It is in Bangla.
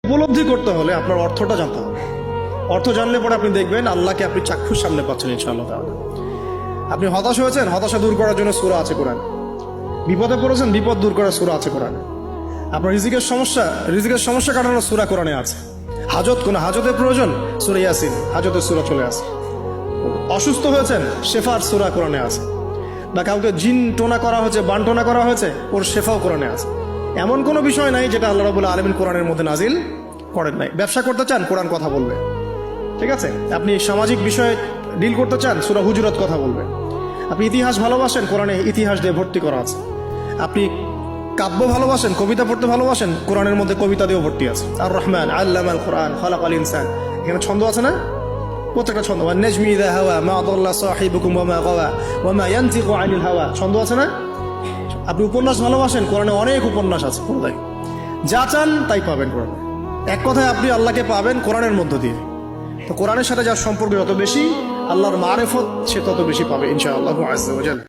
উপলব্ধি করতে হলে আপনার অর্থটা জানতে হবে। অর্থ জানলে পরে আপনি দেখবেন আল্লাহকে আপনি চাক্ষুষ সামনে পাচ্ছেন ইনশাআল্লাহ তাআলা। আপনি হতাশ হয়েছেন, হতাশা দূর করার জন্য সূরা আছে কোরআন। বিপদে পড়েছেন, বিপদ দূর করার সূরা আছে কোরআনে। আপনার রিজিকের সমস্যা কাটানোর সূরা কোরআনে আছে। কোনো হাজতের প্রয়োজন, সূরা ইয়াসিন, হাজতের সূরা চলে আসে। অসুস্থ হয়েছেন, শেফার সূরা কোরআনে আছে। বা কাউকে জিন টোনা করা হয়েছে, বানটোনা করা হয়েছে, ওর শেফাও কোরআনে আছে। এমন কোনো বিষয় নাই যেটা আল্লাহ রাব্বুল আলামিন কোরআনের মধ্যে নাজিল করেন নাই। ব্যবসা করতে চান, কোরআন কথা বলবে, ঠিক আছে? আপনি সামাজিক বিষয়ে ডিল করতে চান, সূরা হুজুরাত কথা বলবে। আপনি ইতিহাস ভালোবাসেন, কোরআনে ইতিহাস দিয়ে ভর্তি করা আছে। আপনি কাব্য ভালোবাসেন, কবিতা পড়তে ভালোবাসেন, কোরআনের মধ্যে কবিতা দিয়েও ভর্তি আছে। আর রহমান আল্লামাল কোরআন খালাকাল ইনসান, এখানে ছন্দ আছে না? প্রত্যেকটা ছন্দ। ওয়ান নাজমি ইযা হাওয়া মা দাল্লা সাহিবুকুম ওয়া মা গাওয়া ওয়া মা ইয়ানতিকু আনিল হাওয়া, ছন্দ আছে না? আপনি উপন্যাস ভালোবাসেন, কোরআনে অনেক উপন্যাস আছে। কোরআনে যা চান তাই পাবেন কোরআনে। এক কথায় আপনি আল্লাহকে পাবেন কোরআনের মধ্য দিয়ে। তো কোরআনের সাথে যার সম্পর্ক যত বেশি, আল্লাহর মারিফত সে তত বেশি পাবে ইনশাআল্লাহু আযজা ওয়া জাল।